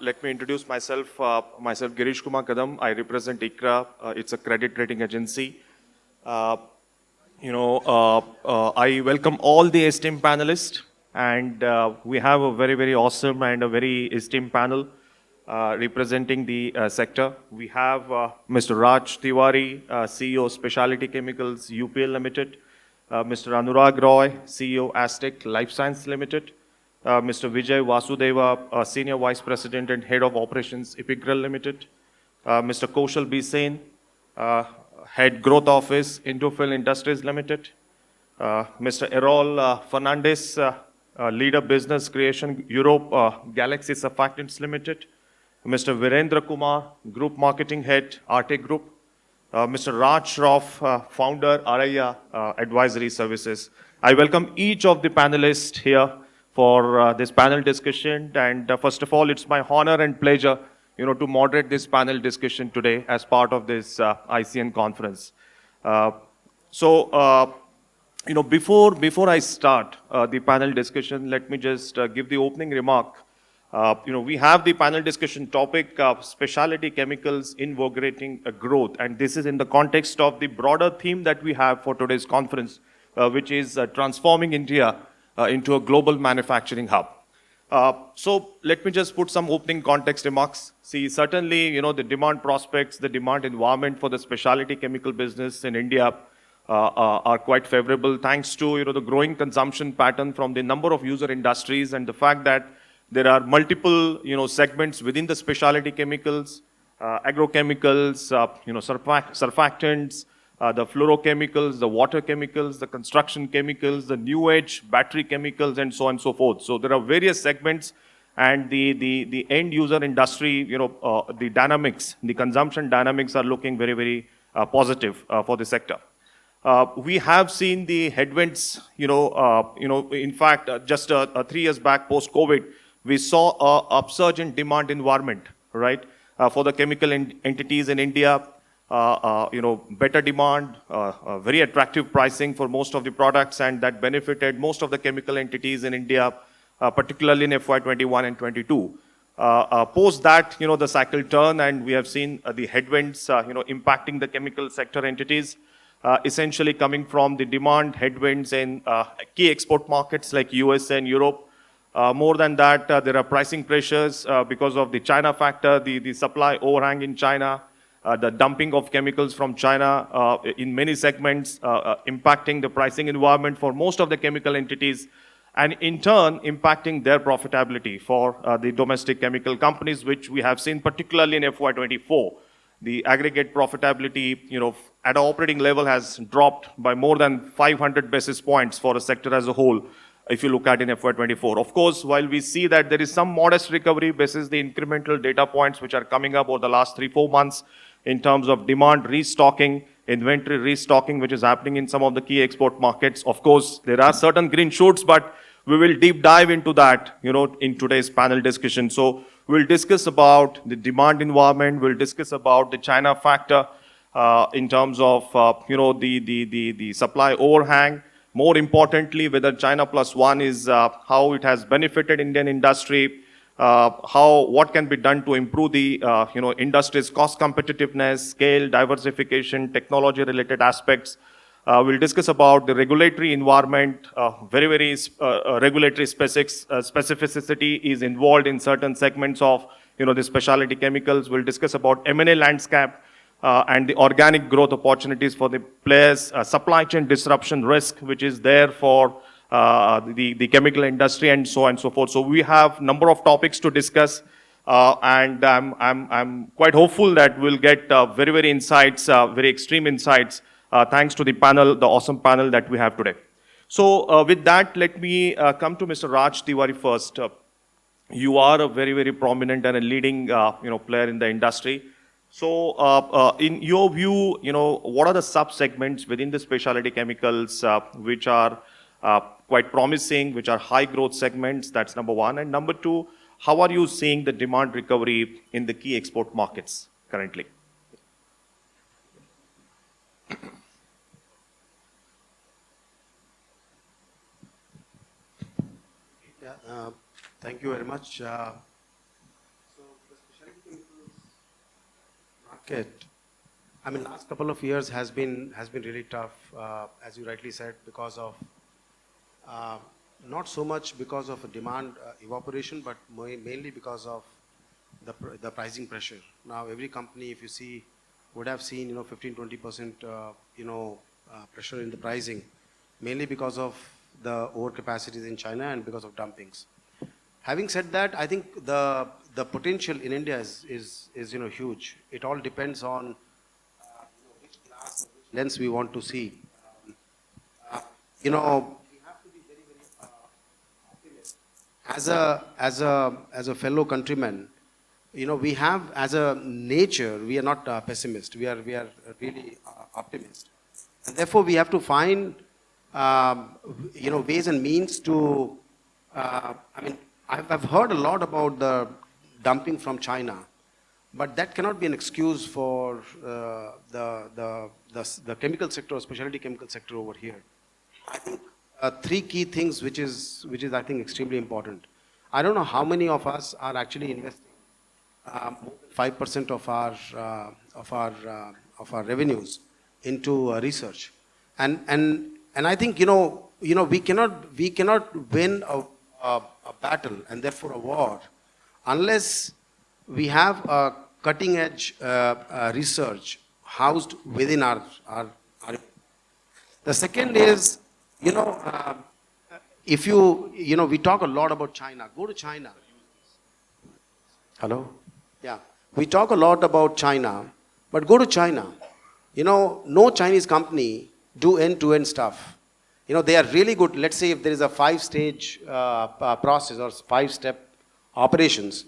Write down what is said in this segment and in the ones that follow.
let me introduce myself. Myself, Girishkumar Kadam. I represent ICRA. It's a credit rating agency. Uh, I welcome all the esteemed panelists, and we have a very, very awesome and a very esteemed panel representing the sector. We have Mr. Raj Tiwari, CEO, Speciality Chemicals, UPL Limited, Mr. Anurag Roy, CEO, Astec, Lifesciences Limited, Mr. Vijay Vasudeva, Senior Vice President and Head of Operations, Epigral Limited, Mr. Koshal Bisen, Head Growth Office, Indofil Industries Limited, Mr. Errol Fernandes, Leader Business Creation, Europe, Galaxy Surfactants Limited, Mr. Virender Kumar, Group Marketing Head, Arete Group, Mr. Raj Shroff, Founder, Aarayaa Advisory Services. I welcome each of the panelists here for this panel discussion. And first of all, it's my honor and pleasure, to moderate this panel discussion today as part of this ICN conference. Before I start the panel discussion, let me just give the opening remark. We have the panel discussion topic, specialty chemicals invigorating growth. And this is in the context of the broader theme that we have for today's conference, which is transforming India into a global manufacturing hub. So let me just put some opening context remarks. See, certainly, the demand prospects, the demand environment for the specialty chemical business in India are quite favorable, thanks to, the growing consumption pattern from the number of user industries and the fact that there are multiple, segments within the specialty chemicals, agrochemicals, surfactants, the fluorochemicals, the water chemicals, the construction chemicals, the new age battery chemicals, and so on and so forth. So there are various segments, and the end user industry, the dynamics, the consumption dynamics are looking very, very positive for the sector. We have seen the headwinds, in fact, just 3 years back post-COVID, we saw an upsurge in demand environment, right, for the chemical entities in India. Better demand, very attractive pricing for most of the products, and that benefited most of the chemical entities in India, particularly in FY21 and 22. Post that, the cycle turned, and we have seen the headwinds, impacting the chemical sector entities, essentially coming from the demand headwinds in key export markets like US and Europe. More than that, there are pricing pressures because of the China factor, the supply overhang in China, the dumping of chemicals from China in many segments, impacting the pricing environment for most of the chemical entities, and in turn impacting their profitability for the domestic chemical companies, which we have seen particularly in FY24. The aggregate profitability, at an operating level has dropped by more than 500 basis points for the sector as a whole, if you look at in FY24. Of course, while we see that there is some modest recovery basis the incremental data points which are coming up over the last 3-4 months in terms of demand restocking, inventory restocking, which is happening in some of the key export markets. Of course, there are certain green shoots, but we will deep dive into that, in today's panel discussion. So we'll discuss about the demand environment, we'll discuss about the China factor in terms of, the supply overhang. More importantly, whether China plus one is how it has benefited Indian industry, what can be done to improve the industry's cost competitiveness, scale, diversification, technology-related aspects. We'll discuss about the regulatory environment. Very, very regulatory specificity is involved in certain segments of the specialty chemicals. We'll discuss about M&A landscape. And the organic growth opportunities for the players, supply chain disruption risk, which is there for the chemical industry, and so on and so forth. So we have a number of topics to discuss, and I'm quite hopeful that we'll get very, very insights, very extreme insights, thanks to the panel, the awesome panel that we have today. So with that, let me come to Mr. Raj Tiwari first. You are a very, very prominent and a leading player in the industry. So, in your view, what are the sub-segments within the specialty chemicals which are quite promising, which are high growth segments? That's number one. And number two, how are you seeing the demand recovery in the key export markets currently? Thank you very much. So market, I mean, last couple of years has been really tough, as you rightly said, because of not so much because of a demand evaporation, but mainly because of the pricing pressure. Now, every company, if you see, would have seen 15-20% pressure in the pricing, mainly because of the overcapacities in China and because of dumpings. Having said that, I think the potential in India is huge. It all depends on which glass lens we want to see. We have to be very, very optimistic. As a fellow countryman, we have, as a nature, we are not pessimist. We are really optimist, and therefore we have to find ways and means to. I've heard a lot about the dumping from China, but that cannot be an excuse for the chemical sector, specialty chemical sector over here. I think three key things, which is I think extremely important. I don't know how many of us are actually investing 5% of our revenues into research, and I think we cannot win a battle and therefore a war unless we have a cutting edge research housed within our. The second is if we talk a lot about China. Go to China. Hello? Yeah. We talk a lot about China, but go to China. No Chinese company do end-to-end stuff. They are really good. Let's say if there is a 5-stage process or 5-step operations,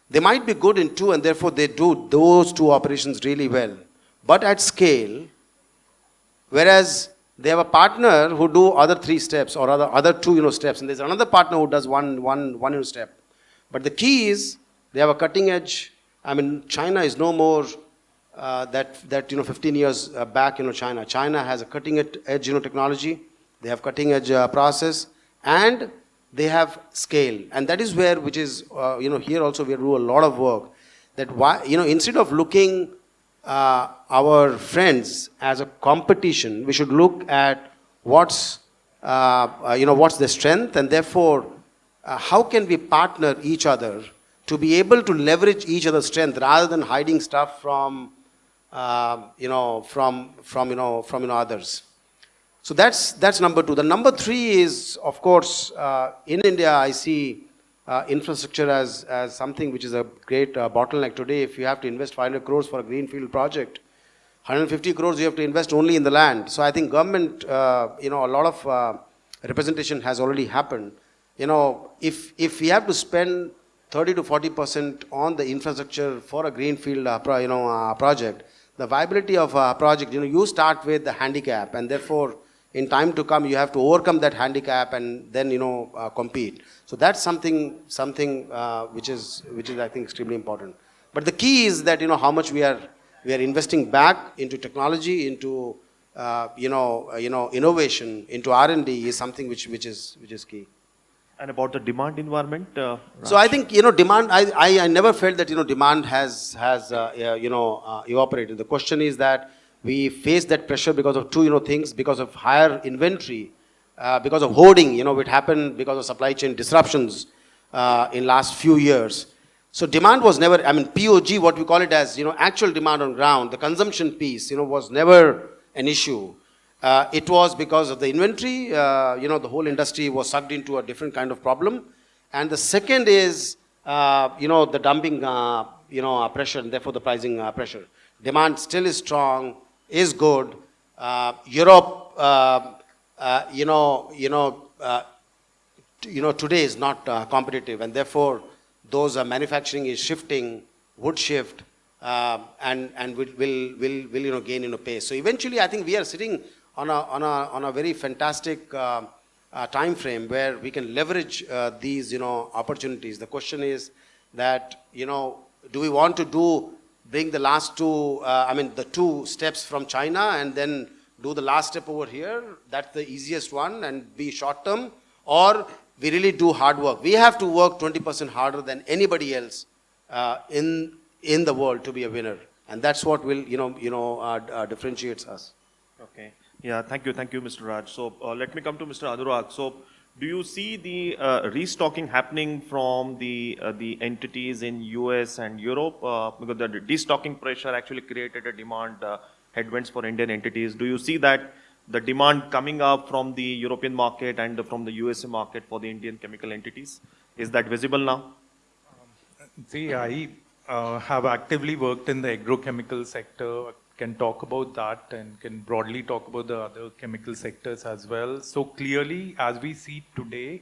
they might be good in 2 and therefore they do those 2 operations really well. But at scale, whereas they have a partner who do other 3 steps or other 2 steps, and there's another partner who does one step. But the key is they have a cutting edge. I mean, China is no more that 15 years back. China has a cutting edge technology. They have cutting edge process, and they have scale. And that is where, which is here also we do a lot of work. That why instead of looking our friends as a competition, we should look at what's the strength, and therefore how can we partner each other to be able to leverage each other's strength rather than hiding stuff from others. So that's number 2. The number 3 is, of course, in India, I see infrastructure as something which is a great bottleneck today. If you have to invest 500 crores for a greenfield project, 150 crores you have to invest only in the land. So I think government, a lot of representation has already happened. If we have to spend 30 to 40% on the infrastructure for a greenfield project, the viability of a project, you start with the handicap, and therefore in time to come you have to overcome that handicap and then compete. So that's something which is I think extremely important. But the key is that how much we are investing back into technology, into innovation, into R&D is something which is key. And about the demand environment? So I think, demand, I never felt that, demand has evaporated. The question is that we face that pressure because of 2, things, because of higher inventory, because of hoarding, it happened because of supply chain disruptions in last few years. So demand was never, POG, what we call it as, actual demand on ground, the consumption piece, was never an issue. It was because of the inventory, the whole industry was sucked into a different kind of problem. And the second is, the dumping, pressure, and therefore the pricing pressure. Demand still is strong, is good. Europe, today is not competitive, and therefore those manufacturing is shifting, would shift, and will gain pace. So eventually, I think we are sitting on a very fantastic time frame where we can leverage these opportunities. The question is that do we want to bring the last 2 the 2 steps from China and then do the last step over here? That's the easiest one and be short term, or we really do hard work. We have to work 20% harder than anybody else in the world to be a winner. And that's what will, differentiates us. Okay. Yeah, thank you, Mr. Raj. So let me come to Mr. Anurag. So do you see the restocking happening from the entities in US and Europe? Because the destocking pressure actually created a demand headwinds for Indian entities. Do you see that the demand coming up from the European market and from the USA market for the Indian chemical entities? Is that visible now? See, I have actively worked in the agrochemical sector, can talk about that and can broadly talk about the other chemical sectors as well. So clearly, as we see today,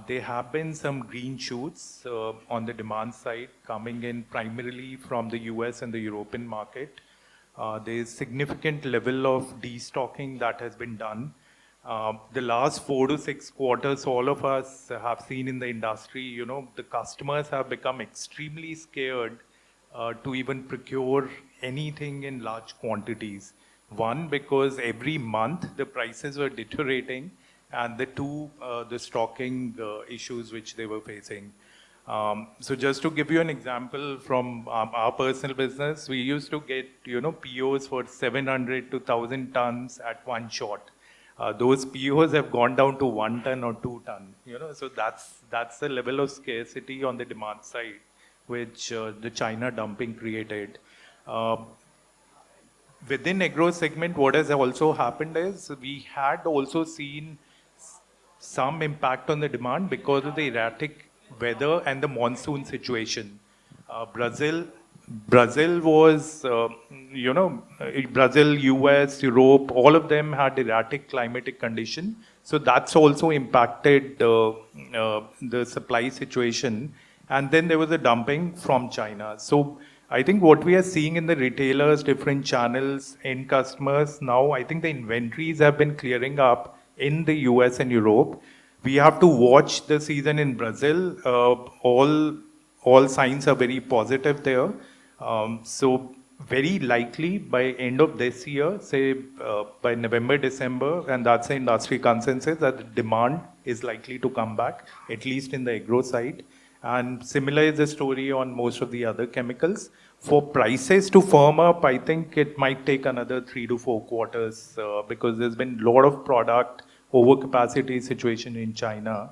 there have been some green shoots on the demand side coming in primarily from the US and the European market. There is significant level of destocking that has been done. The last 4 to 6 quarters, all of us have seen in the industry, the customers have become extremely scared to even procure anything in large quantities. One, because every month the prices were deteriorating, and the stocking issues which they were facing. So just to give you an example from our personal business, we used to get, POs for 700 to 1,000 tons at one shot. Those POs have gone down to 1 ton or 2 ton, so that's the level of scarcity on the demand side, which the China dumping created. Within agro segment, what has also happened is we had also seen some impact on the demand because of the erratic weather and the monsoon situation. Brazil was, Brazil, US, Europe, all of them had erratic climatic condition. So that's also impacted the supply situation. And then there was a dumping from China. So I think what we are seeing in the retailers, different channels, end customers, now I think the inventories have been clearing up in the US and Europe. We have to watch the season in Brazil. All signs are very positive there. So very likely by end of this year, say by November, December, and that's the industry consensus, that the demand is likely to come back, at least in the agro side. And similar is the story on most of the other chemicals. For prices to firm up, I think it might take another 3 to 4 quarters because there's been a lot of product overcapacity situation in China,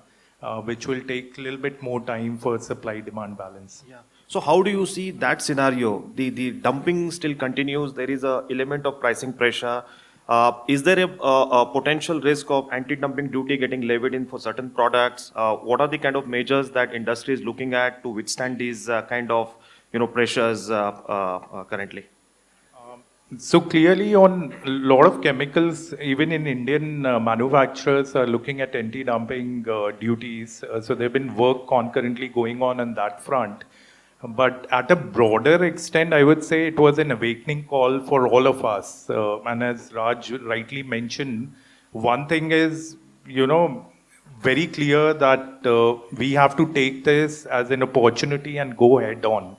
which will take a little bit more time for supply-demand balance. Yeah. So how do you see that scenario? The dumping still continues. There is an element of pricing pressure. Is there a potential risk of anti-dumping duty getting levied in for certain products? What are the kind of measures that industry is looking at to withstand these kind of pressures currently? So clearly on a lot of chemicals, even in Indian manufacturers are looking at anti-dumping duties. So there have been work concurrently going on that front. But at a broader extent, I would say it was an awakening call for all of us. And as Raj rightly mentioned, one thing is, very clear that we have to take this as an opportunity and go head on.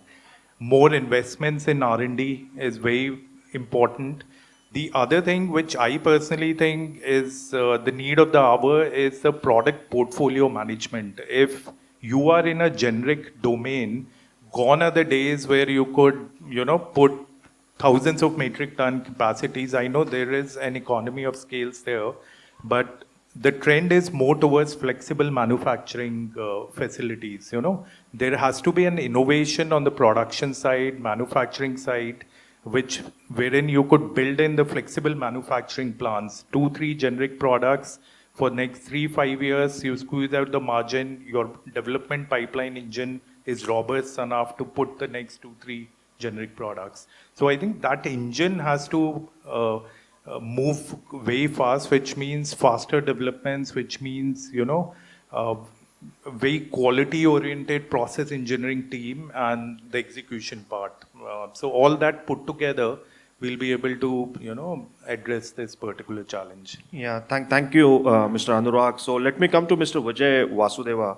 More investments in R&D is very important. The other thing which I personally think is the need of the hour is the product portfolio management. If you are in a generic domain, gone are the days where you could, put thousands of metric ton capacities. I know there is an economy of scales there, but the trend is more towards flexible manufacturing facilities. There has to be an innovation on the production side, manufacturing side, wherein you could build in the flexible manufacturing plants, 2-3 generic products for next 3-5 years. You squeeze out the margin, your development pipeline engine is robust enough to put the next 2-3 generic products. So I think that engine has to move very fast, which means faster developments, which means, very quality oriented process engineering team and the execution part. So all that put together, we'll be able to, address this particular challenge. Yeah, thank you, Mr. Anurag. So let me come to Mr. Vijay Vasudeva.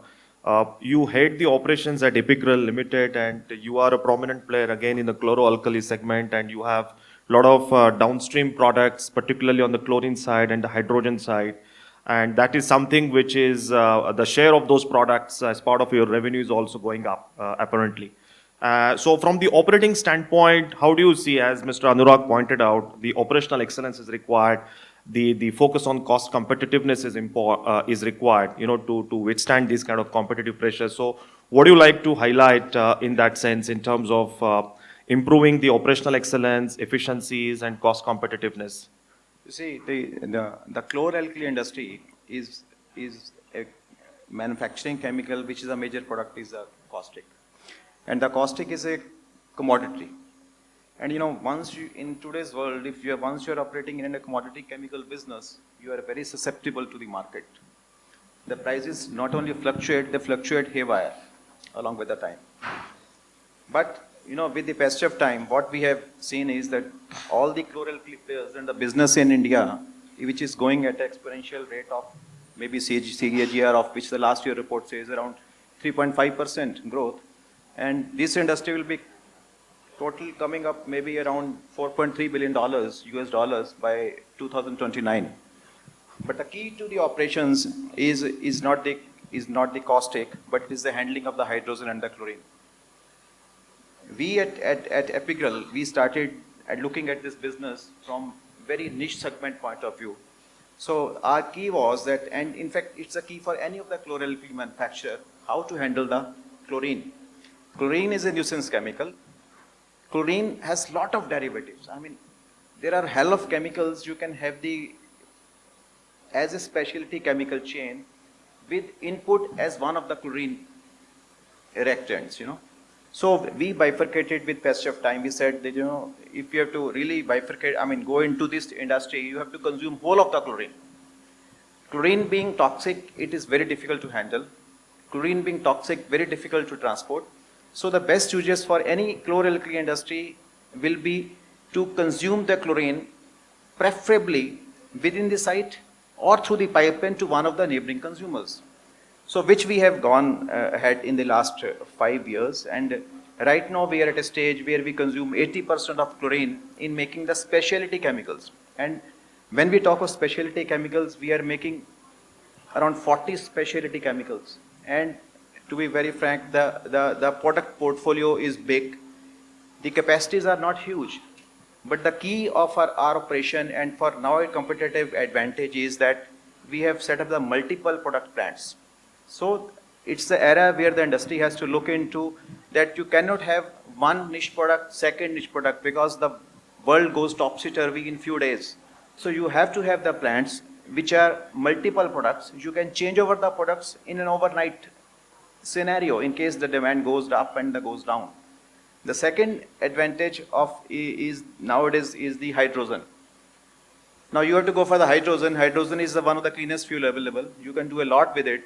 You head the operations at Epigral Limited, and you are a prominent player again in the chloro-alkali segment, and you have a lot of downstream products, particularly on the chlorine side and the hydrogen side. And that is something which is the share of those products as part of your revenue is also going up, apparently. So from the operating standpoint, how do you see, as Mr. Anurag pointed out, the operational excellence is required, the focus on cost competitiveness is required, to withstand these kind of competitive pressures. So what do you like to highlight in that sense in terms of improving the operational excellence, efficiencies, and cost competitiveness? You see, the chloralkali industry is a manufacturing chemical, which is a major product is a caustic. And the caustic is a commodity. And once you, in today's world, once you're operating in a commodity chemical business, you are very susceptible to the market. The prices not only fluctuate, they fluctuate haywire along with the time. But, with the passage of time, what we have seen is that all the chloralkali players and the business in India, which is going at an exponential rate of maybe CAGR, of which the last year report says around 3.5% growth. And this industry will be total coming up maybe around $4.3 billion US dollars by 2029. But the key to the operations is not the caustic, but it is the handling of the hydrogen and the chlorine. We at Epigral, we started at looking at this business from very niche segment point of view. So our key was that, and in fact it's a key for any of the chloralkali manufacturer, how to handle the chlorine. Chlorine is a nuisance chemical. Chlorine has lot of derivatives. I mean, there are hell of chemicals you can have as a specialty chemical chain with input as one of the chlorine reactants, So we bifurcated with passage of time. We said that, if you have to really bifurcate, go into this industry, you have to consume whole of the chlorine. Chlorine being toxic, it is very difficult to handle. Chlorine being toxic, very difficult to transport. So the best uses for any chloralkali industry will be to consume the chlorine, preferably within the site or through the pipeline to one of the neighboring consumers. So which we have gone ahead in the last 5 years, and right now we are at a stage where we consume 80% of chlorine in making the specialty chemicals. And when we talk of specialty chemicals, we are making around 40 specialty chemicals. And to be very frank, the product portfolio is big. The capacities are not huge. But the key of our operation and for now a competitive advantage is that we have set up the multiple product plants. So it's the era where the industry has to look into that you cannot have one niche product, second niche product, because the world goes topsy-turvy in few days. So you have to have the plants which are multiple products. You can change over the products in an overnight scenario in case the demand goes up and goes down. The second advantage is nowadays is the hydrogen. Now you have to go for the hydrogen. Hydrogen is one of the cleanest fuel available. You can do a lot with it,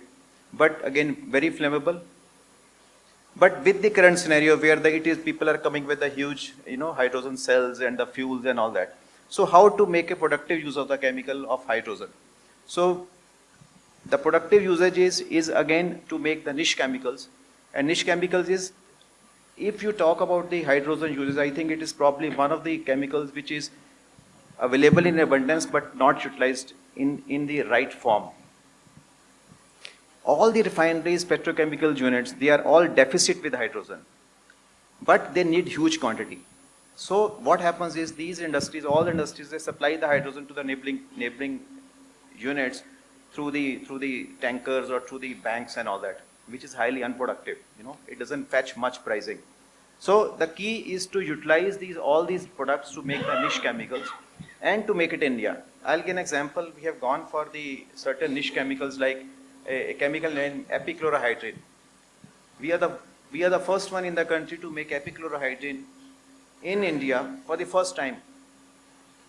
but again very flammable. But with the current scenario where people are coming with the huge hydrogen cells and the fuels and all that. So how to make a productive use of the chemical of hydrogen? So the productive usage is again to make the niche chemicals. And niche chemicals is, if you talk about the hydrogen uses, I think it is probably one of the chemicals which is available in abundance but not utilized in the right form. All the refineries, petrochemical units, they are all deficit with hydrogen, but they need huge quantity. So what happens is these industries, all industries, they supply the hydrogen to the neighboring units through the tankers or through the banks and all that, which is highly unproductive. It doesn't fetch much pricing. So the key is to utilize all these products to make the niche chemicals and to make it in India. I'll give an example. We have gone for the certain niche chemicals like a chemical named epichlorohydrin. We are the first one in the country to make epichlorohydrin in India for the first time.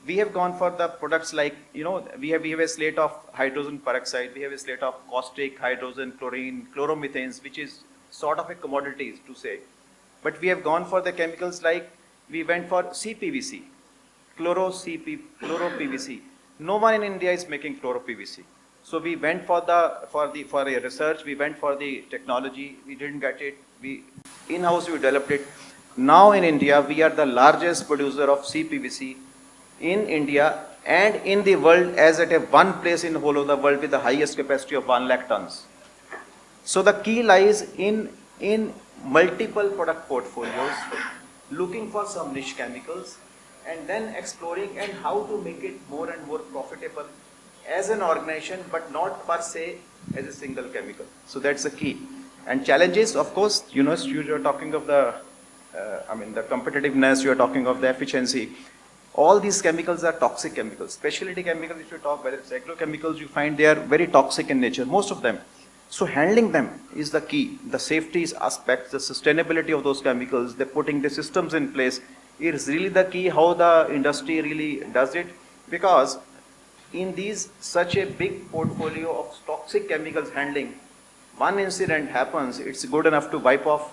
We have gone for the products like, we have a slate of hydrogen peroxide, we have a slate of caustic, hydrogen, chlorine, chloromethanes, which is sort of a commodity to say. But we have gone for the chemicals like, we went for CPVC, chloro-PVC. No one in India is making chloro-PVC. So we went for a research, we went for the technology, we didn't get it. In-house we developed it. Now in India, we are the largest producer of CPVC in India and in the world, as at one place in the whole of the world with the highest capacity of 1 lakh tons. So the key lies in multiple product portfolios, looking for some niche chemicals, and then exploring and how to make it more and more profitable as an organization, but not per se as a single chemical. So that's the key. And challenges, of course, you know, you're talking of the, the competitiveness, you're talking of the efficiency. All these chemicals are toxic chemicals. Specialty chemicals, if you talk, whether it's agrochemicals, you find they are very toxic in nature, most of them. So handling them is the key. The safety aspects, the sustainability of those chemicals, they're putting the systems in place is really the key how the industry really does it. Because in these such a big portfolio of toxic chemicals handling, one incident happens, it's good enough to wipe off,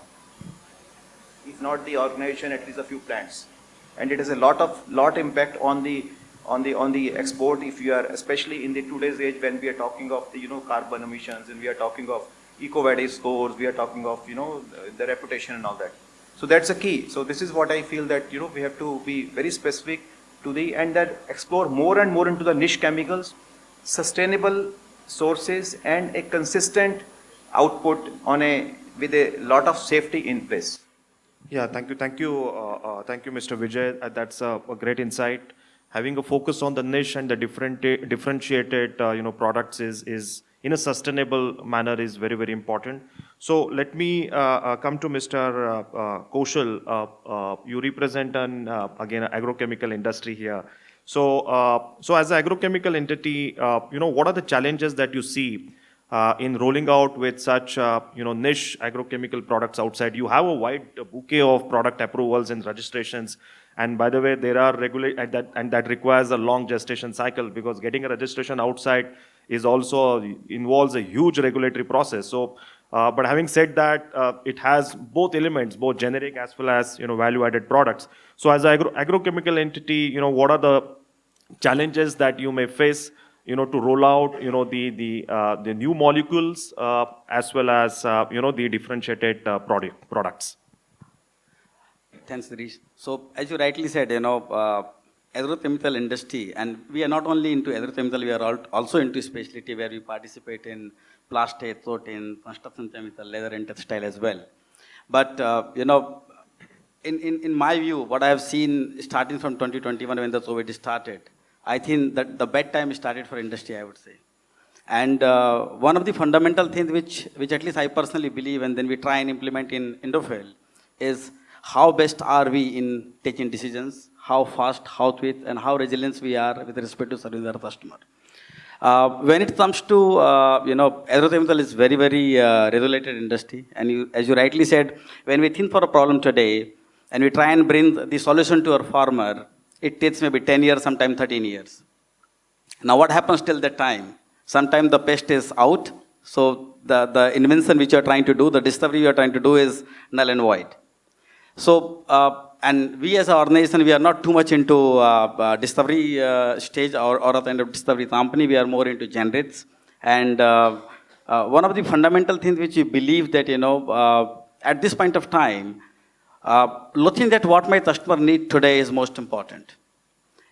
if not the organization, at least a few plants. And it has a lot impact on the export, if you are, especially in the today's age when we are talking of the, carbon emissions, and we are talking of EcoVadis scores, we are talking of, the reputation and all that. So that's the key. So this is what I feel that, we have to be very specific to and that explore more and more into the niche chemicals, sustainable sources, and a consistent output with a lot of safety in place. Yeah, thank you, Mr. Vijay. That's a great insight. Having a focus on the niche and the differentiated, products is in a sustainable manner is very, very important. So let me come to Mr. Koshal. You represent again an agrochemical industry here. So as an agrochemical entity, what are the challenges that you see in rolling out with such niche agrochemical products outside? You have a wide bouquet of product approvals and registrations, and by the way, there are that requires a long gestation cycle, because getting a registration outside is also involves a huge regulatory process. So, but having said that, it has both elements, both generic as well as value-added products. So, as an agrochemical entity, what are the challenges that you may face to roll out, the new molecules as well as, the differentiated products? Thanks, Girish. So, as you rightly said, agrochemical industry, and we are not only into agrochemical, we are also into specialty, where we participate in plastic, protein, construction chemical, leather and textile as well. But, in my view, what I have seen starting from 2021 when the COVID started, I think that the bad time started for industry, I would say. And one of the fundamental things which at least I personally believe, and then we try and implement in Indofil, is how best are we in taking decisions, how fast, how quick, and how resilient we are with respect to serving our customer. When it comes to, agrochemical is very, very regulated industry. And as you rightly said, when we think for a problem today, and we try and bring the solution to our farmer, it takes maybe 10 years, sometimes 13 years. Now what happens till that time? Sometimes the pest is out, so the invention which you are trying to do, the discovery you are trying to do is null and void. So, and we as an organization, we are not too much into discovery stage or a kind of discovery company. We are more into generics. And one of the fundamental things which we believe that, at this point of time, looking at what my customer need today is most important.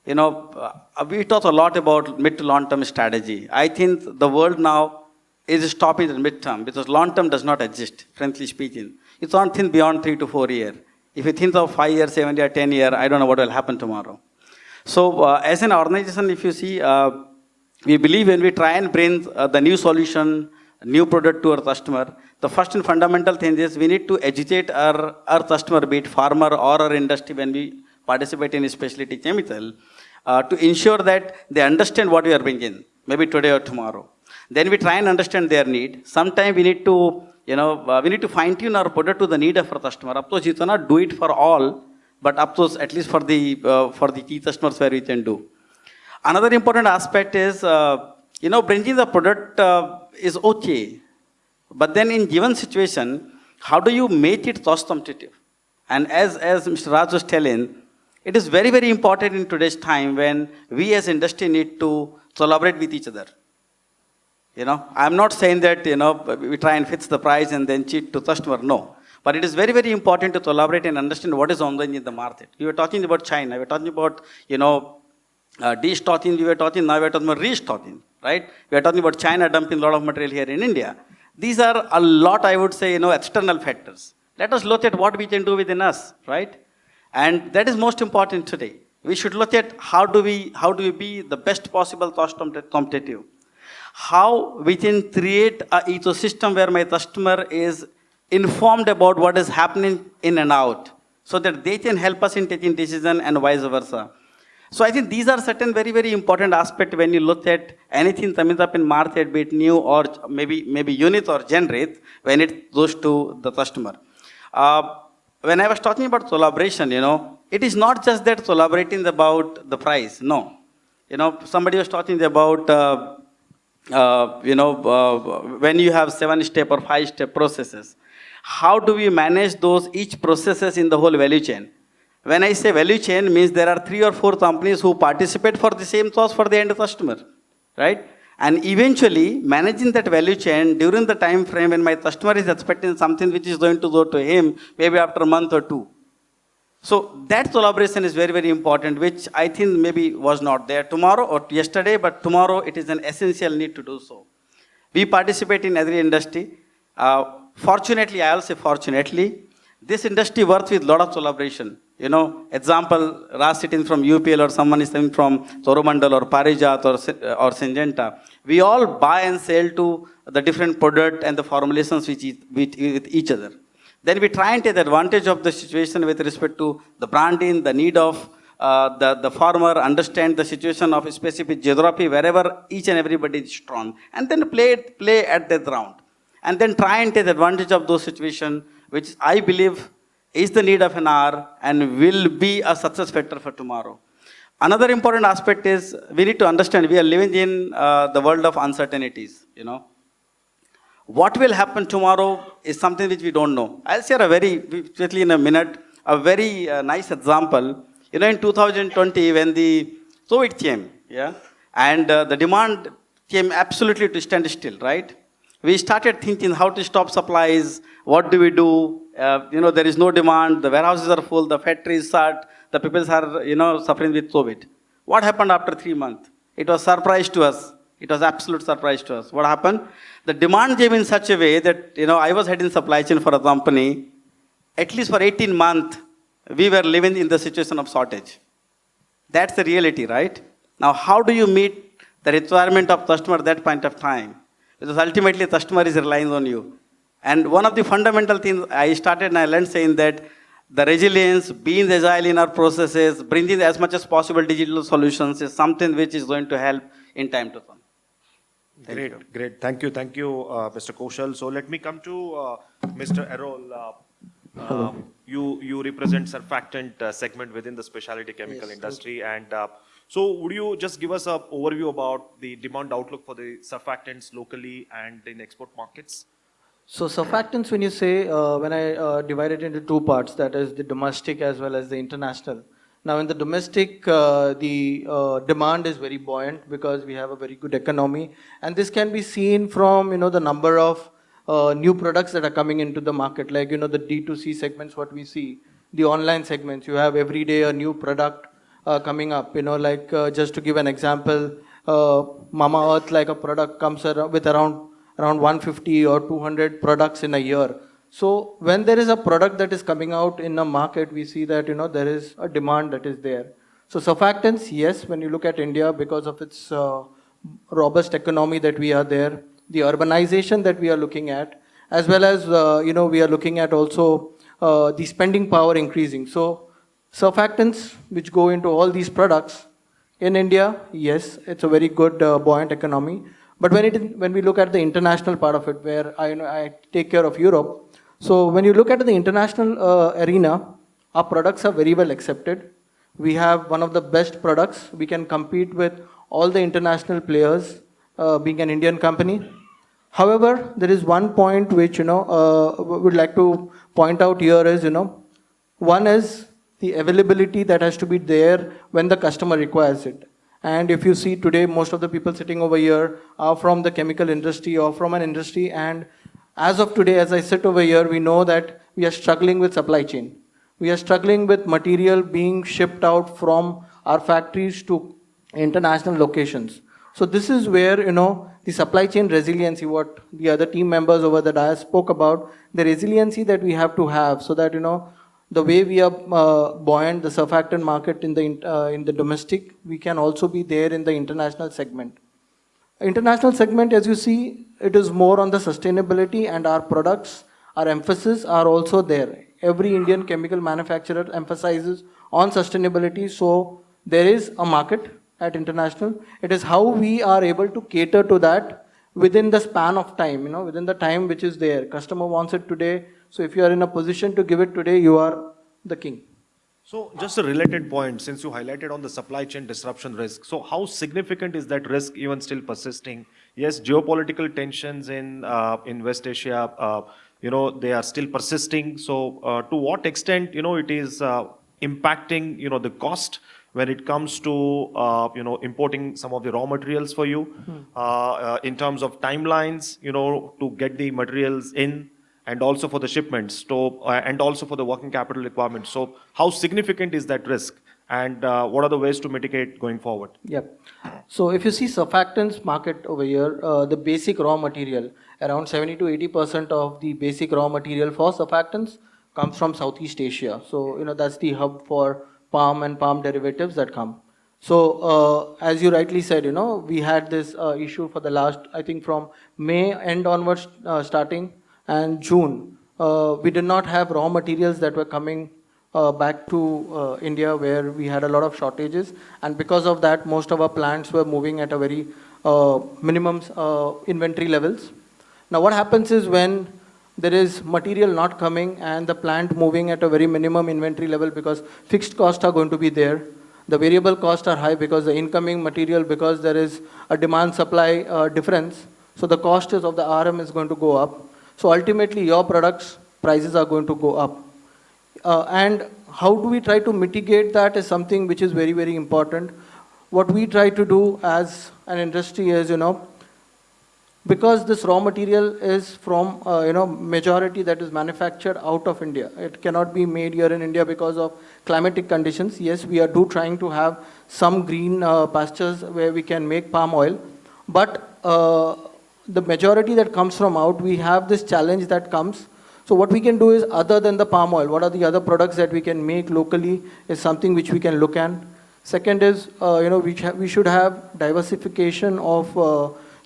We talk a lot about mid to long-term strategy. I think the world now is stopping at mid-term, because long-term does not exist, frankly speaking. It's not think beyond 3 to 4 years. If you think of 5 years, 7 years, 10 years, I don't know what will happen tomorrow. So as an organization, if you see, we believe when we try and bring the new solution, new product to our customer, the first and fundamental thing is we need to educate our customer, be it farmer or our industry, when we participate in a specialty chemical, to ensure that they understand what we are bringing, maybe today or tomorrow. Then we try and understand their need. Sometimes we need to, we need to fine-tune our product to the need of our customer. Of course, you cannot do it for all, but of course, at least for the key customers where we can do. Another important aspect is, bringing the product is okay, but then in given situation, how do you make it cost competitive? And as Mr. Raj was telling, it is very, very important in today's time when we as industry need to collaborate with each other. I'm not saying that, we try and fix the price and then cheat to customer, no. But it is very, very important to collaborate and understand what is ongoing in the market. We were talking about China, we were talking about, destocking, now we are talking about restocking, right? We are talking about China dumping a lot of material here in India. These are a lot, I would say, external factors. Let us look at what we can do within us, right? And that is most important today. We should look at how do we be the best possible cost competitive. How we can create an ecosystem where my customer is informed about what is happening in and out, so that they can help us in taking decision and vice versa. So I think these are certain very, very important aspects when you look at anything coming up in market, be it new or maybe unit or generic, when it goes to the customer. When I was talking about collaboration, it is not just that collaborating about the price. No. Somebody was talking about, when you have 7-step or 5-step processes, how do we manage those each processes in the whole value chain? When I say value chain, means there are 3 or 4 companies who participate for the same cost for the end customer, right? And eventually, managing that value chain during the time frame when my customer is expecting something which is going to go to him, maybe after a month or 2. So that collaboration is very, very important, which I think maybe was not there tomorrow or yesterday, but tomorrow it is an essential need to do so. We participate in every industry. Fortunately, I'll say fortunately, this industry works with a lot of collaboration. Example, Raj sitting from UPL or someone is coming from Coromandel or Parijat or Syngenta. We all buy and sell to the different product and the formulations with each other. Then we try and take advantage of the situation with respect to the branding, the need of the farmer, understand the situation of a specific geography wherever each and everybody is strong, and then play at that round. And then try and take advantage of those situations, which I believe is the need of an hour and will be a success factor for tomorrow. Another important aspect is we need to understand we are living in the world of uncertainties. What will happen tomorrow is something which we don't know. I'll share quickly in a minute, a very nice example. In 2020 when the COVID came, and the demand came absolutely to stand still, right? We started thinking how to stop supplies, what do we do? There is no demand, the warehouses are full, the factories shut, the people are, suffering with COVID. What happened after 3 months? It was surprise to us. It was absolute surprise to us. What happened? The demand came in such a way that, I was heading supply chain for a company. At least for 18 months, we were living in the situation of shortage. That's the reality, right? Now, how do you meet the requirement of customer at that point of time? Because ultimately, customer is relying on you. And one of the fundamental things I started and I learned saying that the resilience, being agile in our processes, bringing as much as possible digital solutions is something which is going to help in time to come. Great. Thank you, Mr. Koshal. So let me come to Mr. Errol. You represent surfactant segment within the specialty chemical industry, and so would you just give us an overview about the demand outlook for the surfactants locally and in export markets? So surfactants, when you say, when I divide it into 2 parts, that is the domestic as well as the international. Now in the domestic, the demand is very buoyant because we have a very good economy, and this can be seen from the number of new products that are coming into the market, like the D2C segments, what we see, the online segments. You have every day a new product coming up. Like just to give an example, Mama Earth, like a product comes with around 150 or 200 products in a year. So when there is a product that is coming out in a market, we see that there is a demand that is there. So surfactants, yes, when you look at India, because of its robust economy that we are there, the urbanization that we are looking at, as well as we are looking at also the spending power increasing. So surfactants, which go into all these products in India, yes, it's a very good buoyant economy. But when we look at the international part of it, where I take care of Europe, so when you look at the international arena, our products are very well accepted. We have one of the best products. We can compete with all the international players, being an Indian company. However, there is one point which would like to point out here is one is the availability that has to be there when the customer requires it. And if you see today, most of the people sitting over here are from the chemical industry or from an industry. And as of today, as I sit over here, we know that we are struggling with supply chain. We are struggling with material being shipped out from our factories to international locations. So this is where, the supply chain resiliency, what the other team members over the dais spoke about, the resiliency that we have to have so that, the way we are buoyant the surfactant market in the domestic, we can also be there in the international segment. International segment, as you see, it is more on the sustainability, and our products, our emphasis are also there. Every Indian chemical manufacturer emphasizes on sustainability, so there is a market at international. It is how we are able to cater to that within the span of time, within the time which is there. Customer wants it today, so if you are in a position to give it today, you are the king. So just a related point, since you highlighted on the supply chain disruption risk. So how significant is that risk even still persisting? Yes, geopolitical tensions in West Asia, they are still persisting. So to what extent, it is impacting, the cost when it comes to, importing some of the raw materials for you, in terms of timelines, to get the materials in, and also for the shipments, and also for the working capital requirements. So how significant is that risk, and what are the ways to mitigate going forward? Yep. So if you see surfactants market over here, the basic raw material, around 70 to 80% of the basic raw material for surfactants comes from Southeast Asia. So, that's the hub for palm and palm derivatives that come. So, as you rightly said, we had this issue for the last, I think from May end onwards starting, and June, we did not have raw materials that were coming back to India, where we had a lot of shortages, and because of that, most of our plants were moving at a very minimum inventory levels. Now what happens is, when there is material not coming and the plant moving at a very minimum inventory level, because fixed costs are going to be there, the variable costs are high because the incoming material, because there is a demand supply difference, so the cost of the RM is going to go up. So ultimately your products prices are going to go up. And how do we try to mitigate that is something which is very, very important. What we try to do as an industry is, because this raw material is from, majority that is manufactured out of India. It cannot be made here in India because of climatic conditions. Yes, we are trying to have some green pastures where we can make palm oil, but the majority that comes from out, we have this challenge that comes. So what we can do is, other than the palm oil, what are the other products that we can make locally is something which we can look at. Second is, we should have diversification of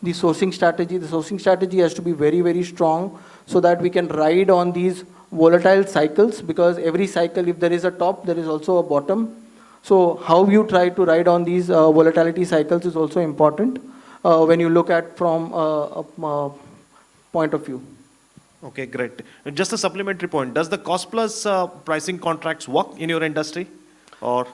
the sourcing strategy. The sourcing strategy has to be very, very strong so that we can ride on these volatile cycles, because every cycle, if there is a top, there is also a bottom. So how you try to ride on these volatility cycles is also important when you look at from a point of view. Okay, great. Just a supplementary point. Does the cost plus pricing contracts work in your industry, or?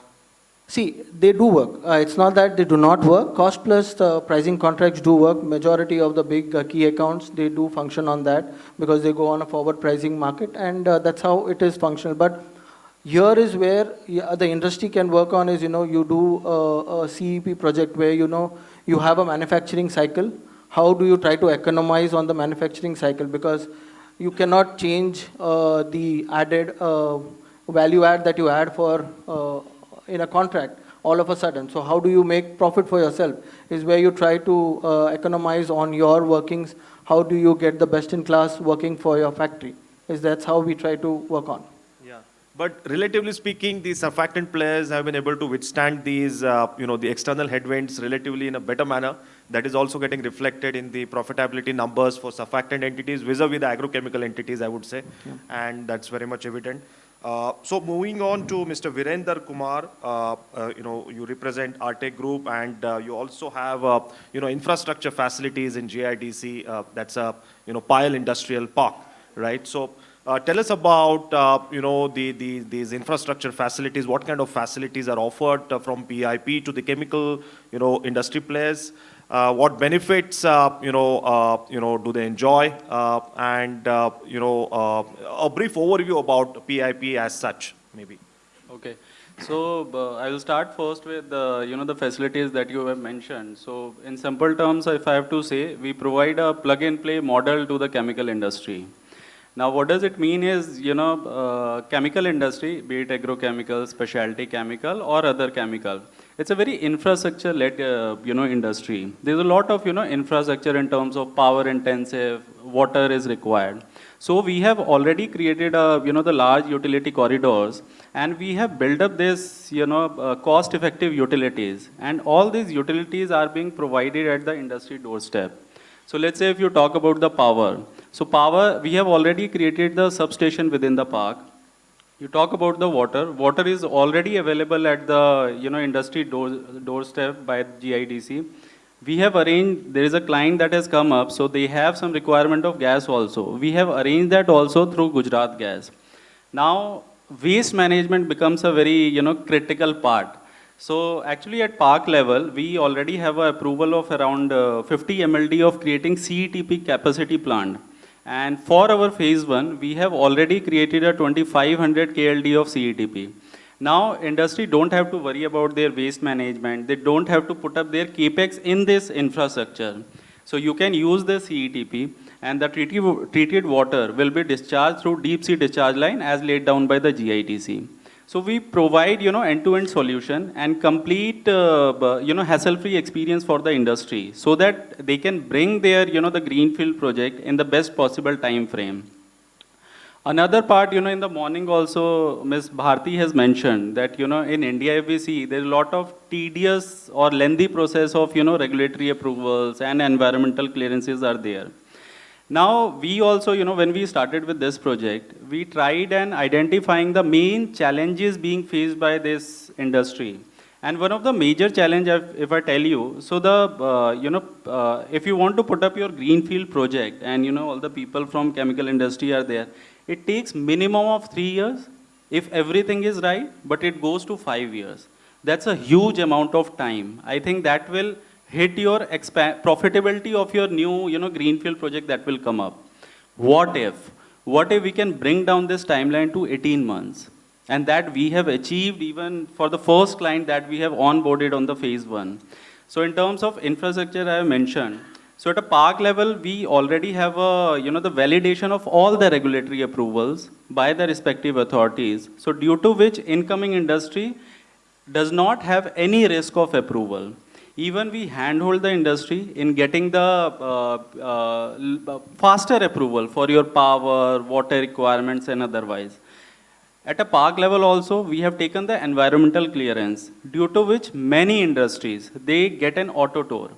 See, they do work. It's not that they do not work. Cost plus pricing contracts do work. Majority of the big key accounts, they do function on that, because they go on a forward pricing market, and that's how it is functional. But here is where the industry can work on is, you do a CEP project where, you have a manufacturing cycle. How do you try to economize on the manufacturing cycle? Because you cannot change the added value add that you add for in a contract all of a sudden. So how do you make profit for yourself is where you try to economize on your workings. How do you get the best in class working for your factory? That's how we try to work on. Yeah, but relatively speaking, the surfactant players have been able to withstand these, the external headwinds relatively in a better manner. That is also getting reflected in the profitability numbers for surfactant entities vis-a-vis the agrochemical entities, I would say, and that's very much evident. So moving on to Mr. Virender Kumar, you represent Arete Group, and you also have, infrastructure facilities in GIDC. That's a, Pile Industrial Park, right? So tell us about, these infrastructure facilities. What kind of facilities are offered from PIP to the chemical, industry players? What benefits, do they enjoy? And, a brief overview about PIP as such, maybe. Okay. So I will start first with, the facilities that you have mentioned. So in simple terms, if I have to say, we provide a plug-and-play model to the chemical industry. Now, what does it mean is, chemical industry, be it agrochemical, specialty chemical, or other chemical. It's a very infrastructure-led, industry. There's a lot of, infrastructure in terms of power intensive, water is required. So we have already created, the large utility corridors, and we have built up this, cost-effective utilities. And all these utilities are being provided at the industry doorstep. So let's say if you talk about the power. So power, we have already created the substation within the park. You talk about the water. Water is already available at the industry doorstep by GIDC. We have arranged, there is a client that has come up, so they have some requirement of gas also. We have arranged that also through Gujarat Gas. Now, waste management becomes a very critical part. So actually at park level, we already have an approval of around 50 MLD of creating CETP capacity plant. And for our phase 1, we have already created a 2500 KLD of CETP. Now industry don't have to worry about their waste management. They don't have to put up their capex in this infrastructure. So you can use the CETP and the treated water will be discharged through deep sea discharge line as laid down by the GITC. So we provide, end-to-end solution and complete, hassle-free experience for the industry so that they can bring their, the greenfield project in the best possible time frame. Another part, in the morning also, Ms. Bharti has mentioned that, in India, if we see, there's a lot of tedious or lengthy process of, regulatory approvals and environmental clearances are there. Now, we also, when we started with this project, we tried and identifying the main challenges being faced by this industry. And one of the major challenges, if I tell you, so if you want to put up your greenfield project and, all the people from chemical industry are there, it takes minimum of 3 years if everything is right, but it goes to 5 years. That's a huge amount of time. I think that will hit your profitability of your new, greenfield project that will come up. What if we can bring down this timeline to 18 months? And that we have achieved even for the first client that we have onboarded on the phase 1. So in terms of infrastructure, I have mentioned. So at a park level, we already have the validation of all the regulatory approvals by the respective authorities. So due to which incoming industry does not have any risk of approval. Even we handhold the industry in getting the faster approval for your power, water requirements and otherwise. At a park level also, we have taken the environmental clearance, due to which many industries, they get an auto tour.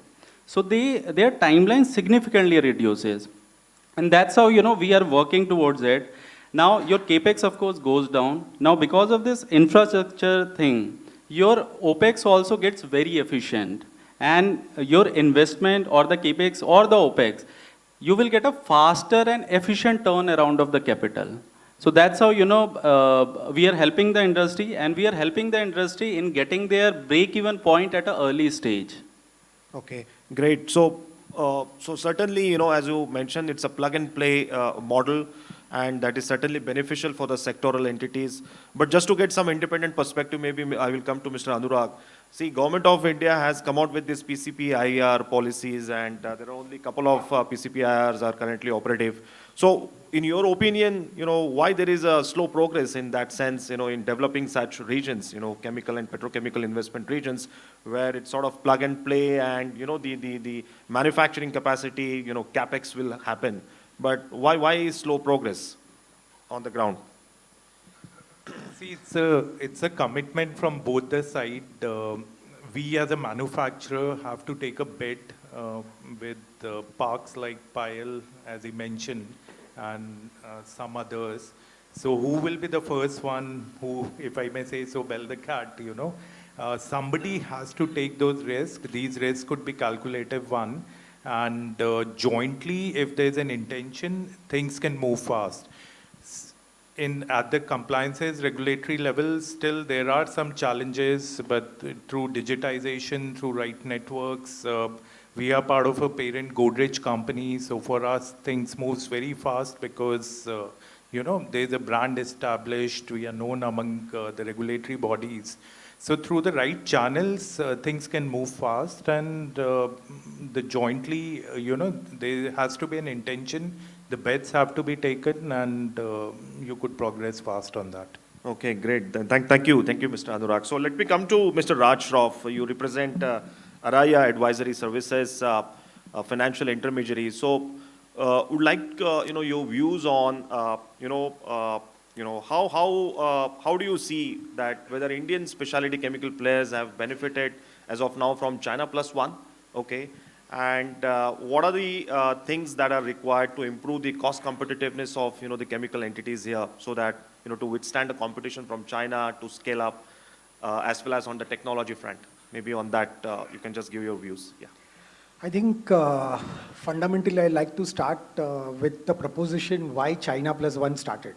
So their timeline significantly reduces. And that's how, we are working towards it. Now, your capex, of course, goes down. Now, because of this infrastructure thing, your OPEX also gets very efficient. And your investment or the capex or the OPEX, you will get a faster and efficient turnaround of the capital. So that's how, we are helping the industry, and we are helping the industry in getting their break-even point at an early stage. Okay, great. So certainly, as you mentioned, it's a plug-and-play model, and that is certainly beneficial for the sectoral entities. But just to get some independent perspective, maybe I will come to Mr. Anurag. See, Government of India has come out with this PCP-IR policies, and there are only a couple of PCP-IRs are currently operative. So, in your opinion, why there is a slow progress in that sense, in developing such regions, chemical and petrochemical investment regions, where it's sort of plug and play, and the manufacturing capacity, capex will happen. But why is slow progress on the ground? See, it's a commitment from both the side. We as a manufacturer have to take a bet with parks like PIL, as he mentioned, and some others. So who will be the first one who, if I may say so, bell the cat, somebody has to take those risks. These risks could be calculative one. And jointly, if there's an intention, things can move fast. At the compliances regulatory level, still there are some challenges, but through digitization, through right networks, we are part of a parent Godrej company. So for us, things moves very fast because, there's a brand established. We are known among the regulatory bodies. So through the right channels, things can move fast, and the jointly, there has to be an intention the bets have to be taken, and you could progress fast on that. Okay, great. Then thank you, Mr. Anurag. So let me come to Mr. Raj Shroff. You represent Aarayaa Advisory Services, a financial intermediary. So, would like your views on how do you see that whether Indian specialty chemical players have benefited as of now from China Plus One, okay, and what are the things that are required to improve the cost competitiveness of the chemical entities here, so that to withstand the competition from China, to scale up, as well as on the technology front. Maybe on that you can just give your views. Yeah. I think fundamentally I like to start with the proposition why China Plus One started.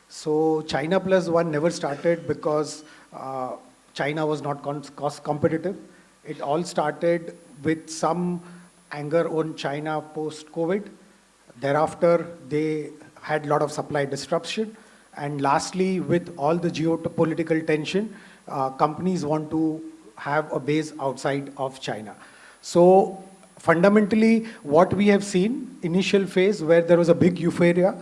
So China Plus One never started because China was not cost competitive. It all started with some anger on China post-COVID. Thereafter, they had a lot of supply disruption. And lastly, with all the geopolitical tension, companies want to have a base outside of China. So fundamentally, what we have seen, initial phase where there was a big euphoria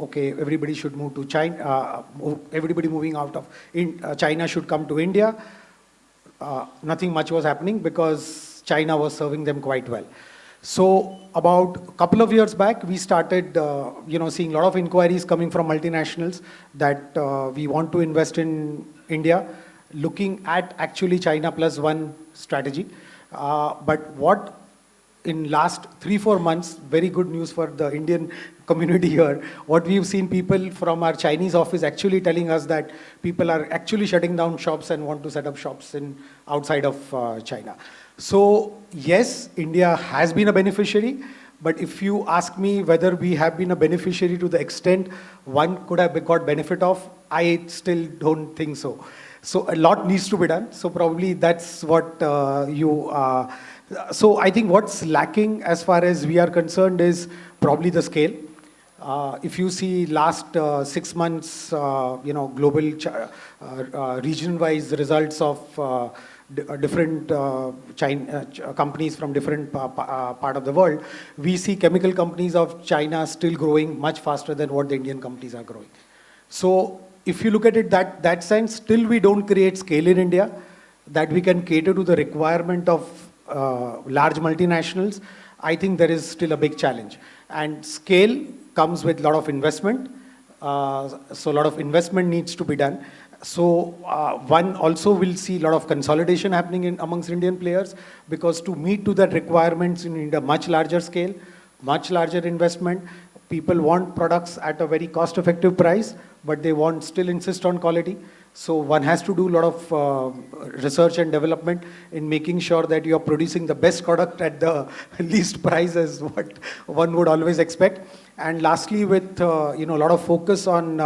okay, everybody should move to China, everybody moving out of China should come to India. Nothing much was happening because China was serving them quite well. So about a couple of years back, we started, seeing a lot of inquiries coming from multinationals that we want to invest in India, looking at actually China Plus One strategy. But what in last 3-4 months, very good news for the Indian community here, what we've seen people from our Chinese office actually telling us that people are actually shutting down shops and want to set up shops outside of China. So yes, India has been a beneficiary, but if you ask me whether we have been a beneficiary to the extent one could have got benefit of, I still don't think so. So a lot needs to be done. So probably that's what so I think what's lacking as far as we are concerned is probably the scale. If you see last 6 months, global region-wise results of different companies from different part of the world, we see chemical companies of China still growing much faster than what the Indian companies are growing. So if you look at it that sense, still we don't create scale in India that we can cater to the requirement of large multinationals. I think there is still a big challenge. And scale comes with a lot of investment. So a lot of investment needs to be done. So one also will see a lot of consolidation happening amongst Indian players, because to meet to that requirements you need a much larger scale, much larger investment. People want products at a very cost-effective price, but they still insist on quality. So one has to do a lot of research and development in making sure that you are producing the best product at the least price as what one would always expect. And lastly, with a lot of focus on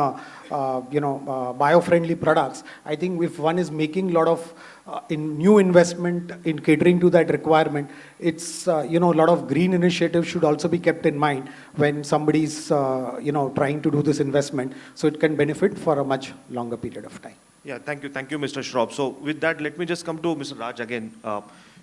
bio-friendly products, I think if one is making a lot of in new investment in catering to that requirement, it's a lot of green initiatives should also be kept in mind when somebody's trying to do this investment, so it can benefit for a much longer period of time. Yeah, thank you, Mr. Shroff. So with that, let me just come to Mr. Raj again.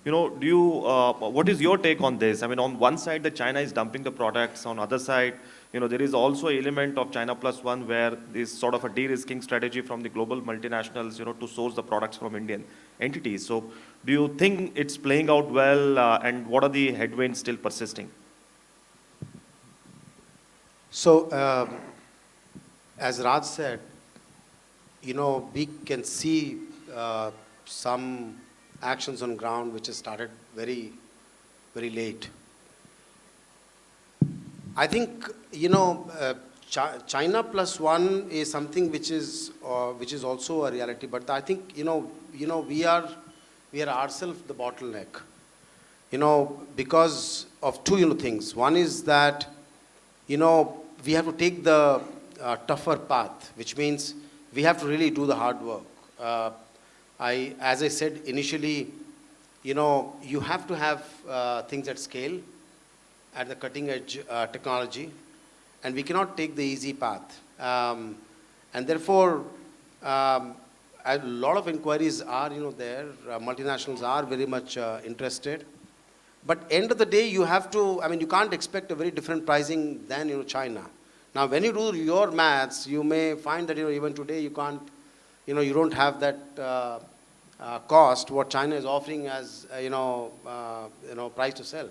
What is your take on this? I mean, on one side, the China is dumping the products. On other side, there is also an element of China Plus One where there's sort of a de-risking strategy from the global multinationals, to source the products from Indian entities. So do you think it's playing out well, and what are the headwinds still persisting? So, as Raj said, we can see some actions on ground which has started very, very late. I think, China Plus One is something which is also a reality, but I think, we are ourselves the bottleneck, because of two, things. One is that, we have to take the tougher path, which means we have to really do the hard work. As I said initially, you have to have things at scale, at the cutting edge technology, and we cannot take the easy path. And therefore, a lot of inquiries are, there. Multinationals are very much interested. But end of the day, you have to, I mean, you can't expect a very different pricing than, China. Now, when you do your maths, you may find that, even today you can't, you don't have that cost, what China is offering as, price to sell.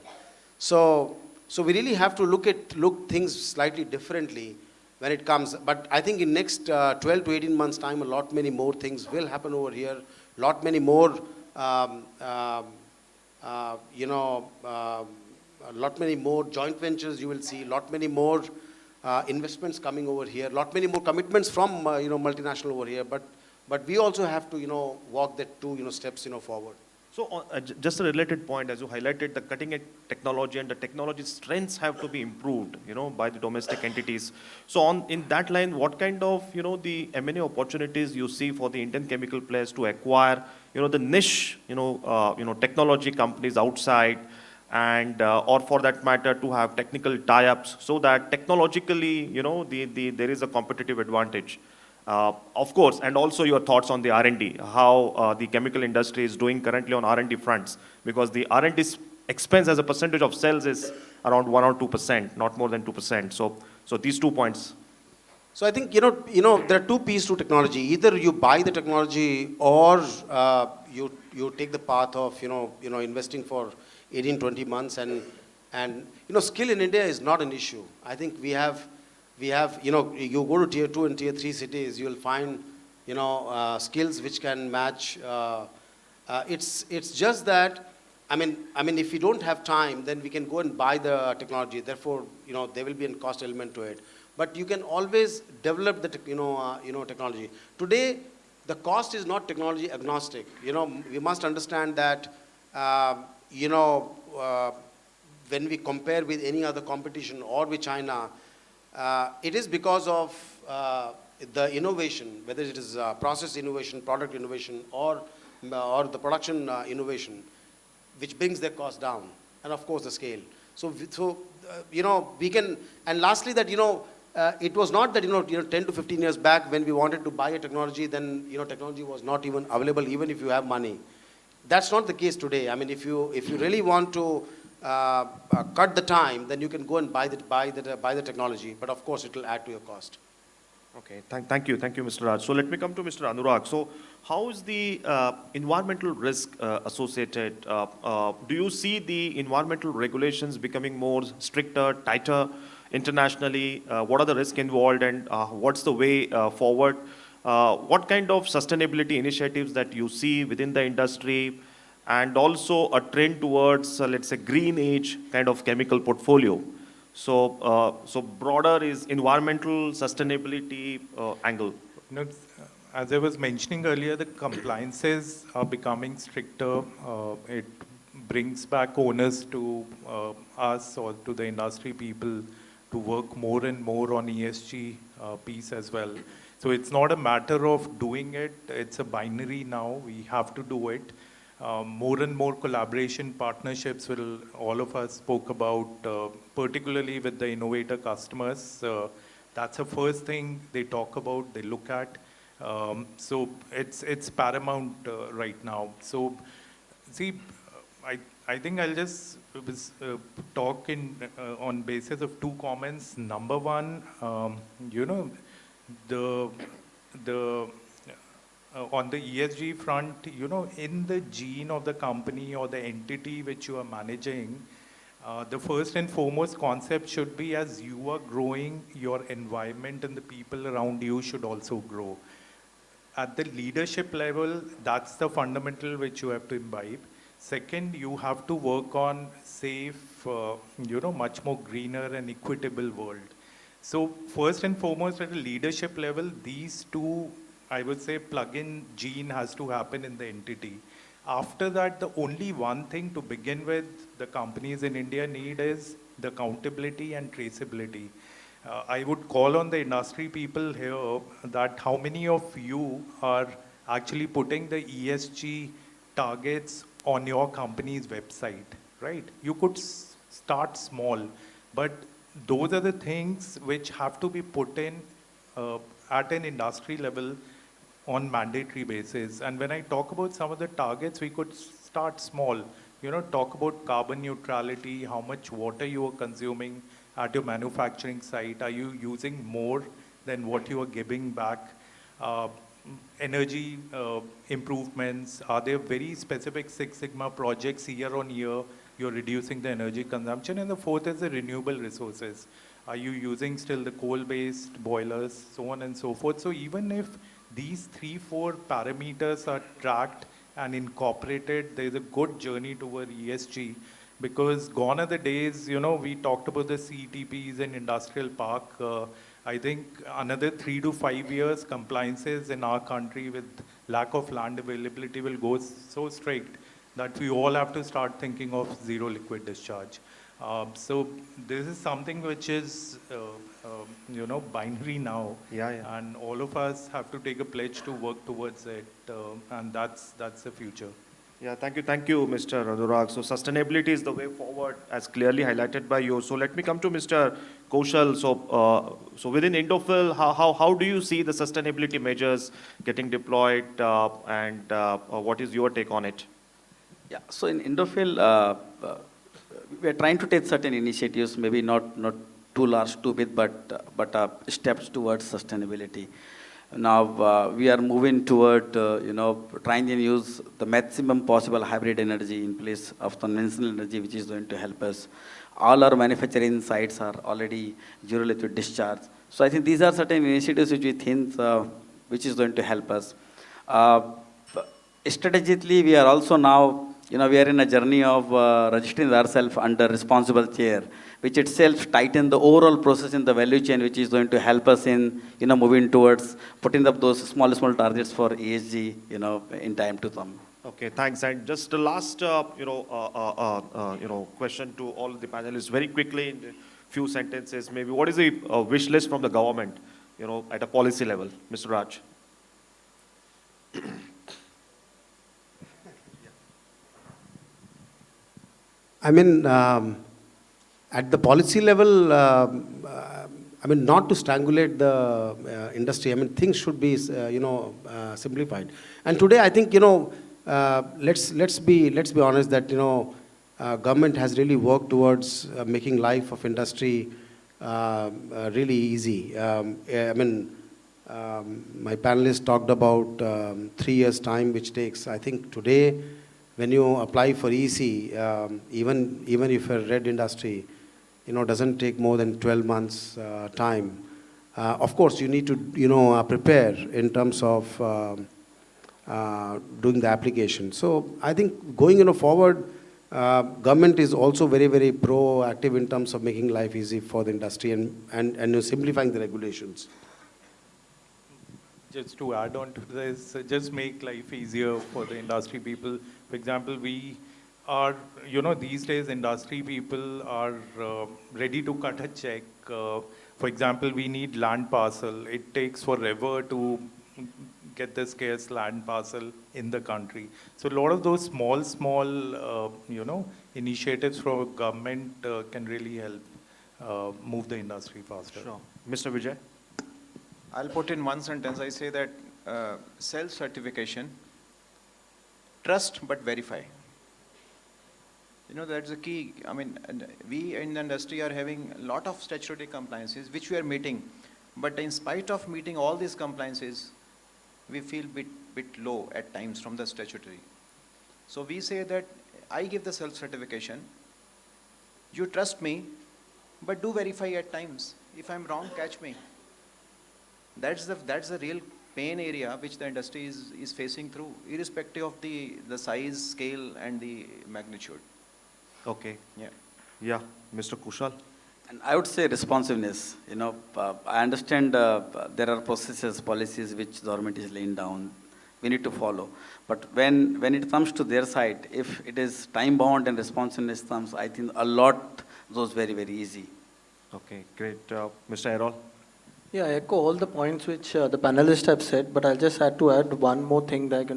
So we really have to look things slightly differently when it comes. But I think in next 12 to 18 months' time, a lot many more things will happen over here. Lot many more, a lot many more joint ventures you will see. Lot many more investments coming over here. Lot many more commitments from multinational over here. But we also have to walk that two steps forward. So just a related point, as you highlighted, the cutting edge technology and the technology strengths have to be improved, by the domestic entities. So in that line, what kind of, the M&A opportunities you see for the Indian chemical players to acquire, the niche, technology companies outside, and or for that matter to have technical tie-ups so that technologically, there is a competitive advantage. Of course, and also your thoughts on the R&D, how the chemical industry is doing currently on R&D fronts, because the R&D expense as a percentage of sales is around 1 or 2%, not more than 2%. So these 2 points. So I think, there are two pieces to technology. Either you buy the technology or you take the path of, investing for 18, 20 months. And skill in India is not an issue. I think we have, you go to tier 2 and tier 3 cities, you will find, skills which can match. It's just that, I mean, if we don't have time, then we can go and buy the technology. Therefore, there will be a cost element to it. But you can always develop the, technology. Today, the cost is not technology agnostic. We must understand that, when we compare with any other competition or with China, it is because of the innovation, whether it is process innovation, product innovation, or the production innovation, which brings their cost down, and of course the scale. So we can, and lastly that, it was not that, 10 to 15 years back when we wanted to buy a technology, then, technology was not even available, even if you have money. That's not the case today. I mean, if you really want to cut the time, then you can go and buy the technology. But of course, it will add to your cost. Okay, thank you, Mr. Raj. So let me come to Mr. Anurag. So how is the environmental risk associated? Do you see the environmental regulations becoming more stricter, tighter internationally? What are the risks involved, and what's the way forward? What kind of sustainability initiatives that you see within the industry, and also a trend towards, let's say, green age kind of chemical portfolio? So broader is environmental sustainability angle. As I was mentioning earlier, the compliances are becoming stricter. It brings back onus to us or to the industry people to work more and more on ESG piece as well. So it's not a matter of doing it, it's a binary now, we have to do it. More and more collaboration partnerships will, all of us spoke about, particularly with the innovator customers. That's the first thing they talk about, they look at. So it's paramount right now. So see, I think I'll just talk on basis of two comments. Number one, on the ESG front, in the gene of the company or the entity which you are managing, the first and foremost concept should be, as you are growing, your environment and the people around you should also grow. At the leadership level, that's the fundamental which you have to imbibe. Second, you have to work on safe, much more greener and equitable world. So first and foremost, at a leadership level, these two, I would say, plug-in gene has to happen in the entity. After that, the only one thing to begin with the companies in India need is the accountability and traceability. I would call on the industry people here that how many of you are actually putting the ESG targets on your company's website, right? You could start small, but those are the things which have to be put in at an industry level on mandatory basis. And when I talk about some of the targets, we could start small. talk about carbon neutrality, how much water you are consuming at your manufacturing site. Are you using more than what you are giving back? Uh, Energy improvements, are there very specific Six Sigma projects year on year? You're reducing the energy consumption. And the fourth is the renewable resources. Are you using still the coal-based boilers, so on and so forth? So even if these 3-4 parameters are tracked and incorporated, there's a good journey toward ESG, because gone are the days, we talked about the CTPs and industrial park. I think another 3 to 5 years, compliances in our country with lack of land availability will go so strict that we all have to start thinking of zero liquid discharge. So this is something which is, binary now. Yeah. And all of us have to take a pledge to work towards it. And that's the future. Yeah, thank you, Mr. Anurag. So sustainability is the way forward, as clearly highlighted by you. So let me come to Mr. Koshal. So within Indofil, how do you see the sustainability measures getting deployed, and what is your take on it? Yeah, so in Indofil, we are trying to take certain initiatives, maybe not too large, too big, but steps towards sustainability. Now we are moving toward, trying to use the maximum possible hybrid energy in place of conventional energy, which is going to help us. All our manufacturing sites are already zero liquid discharge. So I think these are certain initiatives which we think which is going to help us. Strategically, we are also now, we are in a journey of registering ourselves under responsible chair, which itself tighten the overall process in the value chain, which is going to help us in, moving towards putting up those small targets for ESG, in time to come. Okay, thanks. And just the last, question to all the panelists, very quickly in a few sentences, maybe what is the wish list from the government, at a policy level, Mr. Raj? I mean, at the policy level, not to strangulate the industry. Things should be, simplified. And today, I think, let's be honest that, government has really worked towards making life of industry really easy. My panelists talked about 3 years' time, which takes, I think, today, when you apply for EC, even if a red industry, doesn't take more than 12 months time. Of course, you need to, prepare in terms of doing the application. So I think going forward, government is also very, very proactive in terms of making life easy for the industry and simplifying the regulations. Just to add on to this, just make life easier for the industry people. For example, we are, these days industry people are ready to cut a check. For example, we need land parcel. It takes forever to get the scarce land parcel in the country. So a lot of those small, initiatives from government can really help move the industry faster. Sure. Mr. Vijay? I'll put in one sentence. I say that self-certification, trust but verify. That's the key. We in the industry are having a lot of statutory compliances, which we are meeting. But in spite of meeting all these compliances, we feel bit low at times from the statutory. So we say that I give the self-certification, you trust me, but do verify at times. If I'm wrong, catch me. That's the real pain area which the industry is facing through, irrespective of the size, scale, and the magnitude. Okay. Yeah. Mr. Koshal? And I would say responsiveness. I understand there are processes, policies which the government is laying down. We need to follow. But when it comes to their side, if it is time-bound and responsiveness comes, I think a lot goes very, very easy. Okay, great. Mr. Errol? Yeah, I echo all the points which the panelists have said, but I'll just add one more thing that,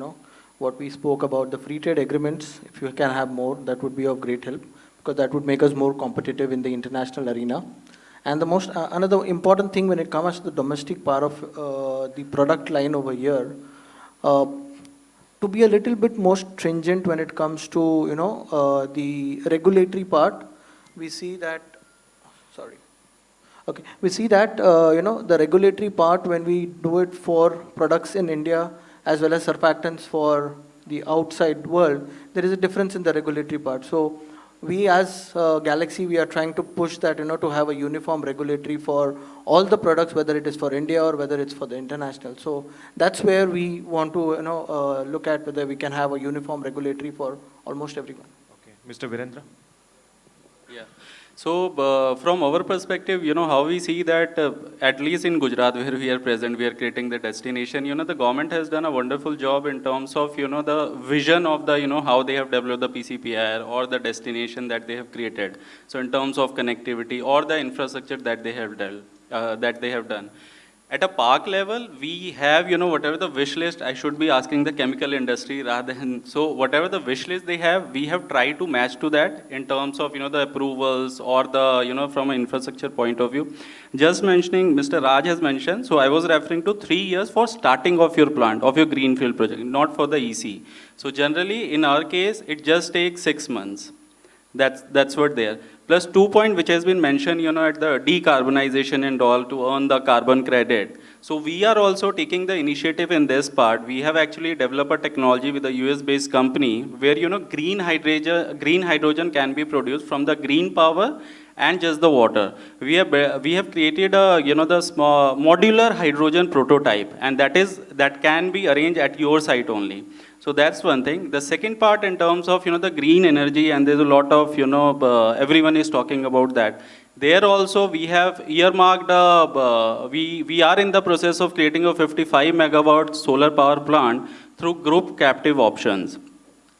what we spoke about, the free trade agreements. If you can have more, that would be of great help, because that would make us more competitive in the international arena. And the most, another important thing when it comes to the domestic part of the product line over here, to to be a little bit more stringent when it comes to, the regulatory part. We see that, sorry. Okay, we see that, the regulatory part when we do it for products in India as well as surfactants for the outside world, there is a difference in the regulatory part. So we as Galaxy, we are trying to push that, to have a uniform regulatory for all the products, whether it is for India or whether it's for the international. So that's where we want to, look at whether we can have a uniform regulatory for almost everyone. Okay, Mr. Virender? Yeah. So from our perspective, how we see that at least in Gujarat where we are present, we are creating the destination, the government has done a wonderful job in terms of, the vision of the, how they have developed the PCPR or the destination that they have created. So in terms of connectivity or the infrastructure that they have done. At a park level, we have, whatever the wish list, I should be asking the chemical industry rather than, so whatever the wish list they have, we have tried to match to that in terms of, the approvals or the, from an infrastructure point of view. Just mentioning, Mr. Raj has mentioned, so I was referring to 3 years for starting of your plant, of your greenfield project, not for the EC. So generally, in our case, it just takes 6 months. That's what there. Plus 2 point which has been mentioned, at the decarbonization and all to earn the carbon credit. So we are also taking the initiative in this part. We have actually developed a technology with a US-based company where, green hydrogen can be produced from the green power and just the water. We have created a, the small modular hydrogen prototype, and that can be arranged at your site only. So that's one thing. The second part in terms of, the green energy, and there's a lot of, everyone is talking about that. There also we have earmarked, we are in the process of creating a 55 megawatt solar power plant through group captive options.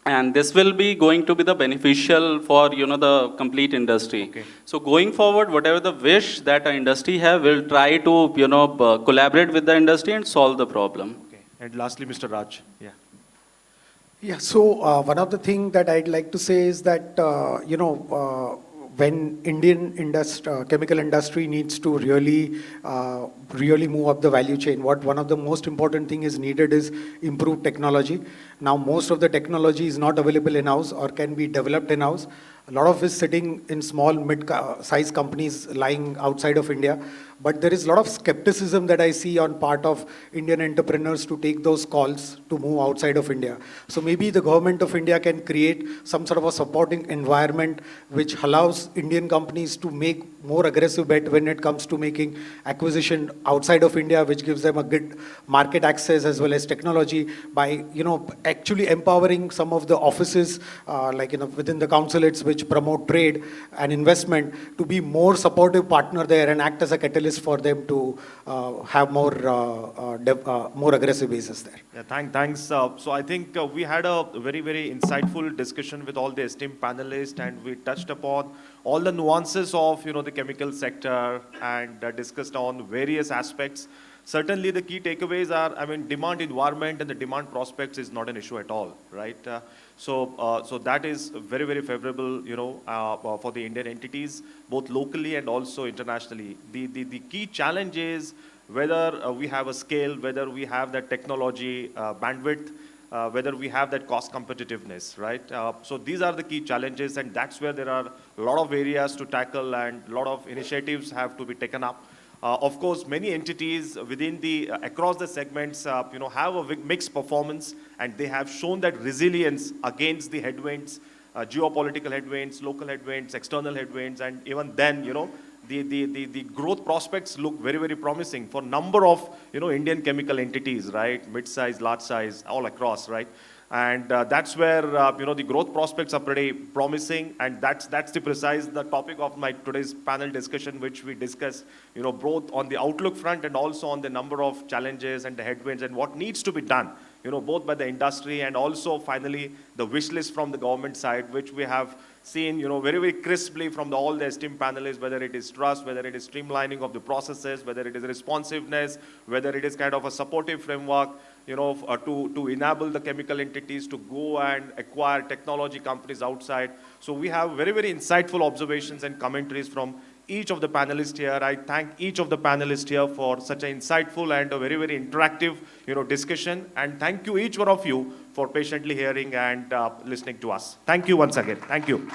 And this will be going to be the beneficial for, the complete industry. Okay. So going forward, whatever the wish that our industry have, we'll try to, collaborate with the industry and solve the problem. Okay. And lastly, Mr. Raj. Yeah. Yeah, so one of the things that I'd like to say is that, when Indian chemical industry needs to really move up the value chain, one of the most important thing is needed is improved technology. Now, most of the technology is not available in-house or can be developed in-house. A lot of it is sitting in small, mid-size companies lying outside of India. But there is a lot of skepticism that I see on part of Indian entrepreneurs to take those calls to move outside of India. So maybe the government of India can create some sort of a supporting environment which allows Indian companies to make more aggressive bet when it comes to making acquisition outside of India, which gives them a good market access as well as technology by, actually empowering some of the offices within the consulates which promote trade and investment to be more supportive partner there and act as a catalyst for them to have more aggressive basis there. Yeah, thanks. So I think we had a very, very insightful discussion with all the esteemed panelists, and we touched upon all the nuances of, the chemical sector and discussed on various aspects. Certainly the key takeaways are, demand environment and the demand prospects is not an issue at all, right? So that is very, very favorable, for the Indian entities, both locally and also internationally. The key challenge is whether we have a scale, whether we have that technology bandwidth, whether we have that cost competitiveness, right? So these are the key challenges, and that's where there are a lot of areas to tackle and a lot of initiatives have to be taken up. Of course, many entities within across the segments, have a mixed performance, and they have shown that resilience against the headwinds, geopolitical headwinds, local headwinds, external headwinds, and even then, the growth prospects look very, very promising for number of, Indian chemical entities, right? Mid-size, large size, all across, right? And that's where, the growth prospects are pretty promising. And that's the topic of my today's panel discussion, which we discussed, both on the outlook front and also on the number of challenges and the headwinds and what needs to be done, both by the industry and also finally the wish list from the government side, which we have seen, very, very crisply from all the esteemed panelists, whether it is trust, whether it is streamlining of the processes, whether it is responsiveness, whether it is kind of a supportive framework, to enable the chemical entities to go and acquire technology companies outside. So we have very, very insightful observations and commentaries from each of the panelists here. I thank each of the panelists here for such an insightful and a very, very interactive, discussion. And thank you, each one of you, for patiently hearing and listening to us. Thank you once again. Thank you.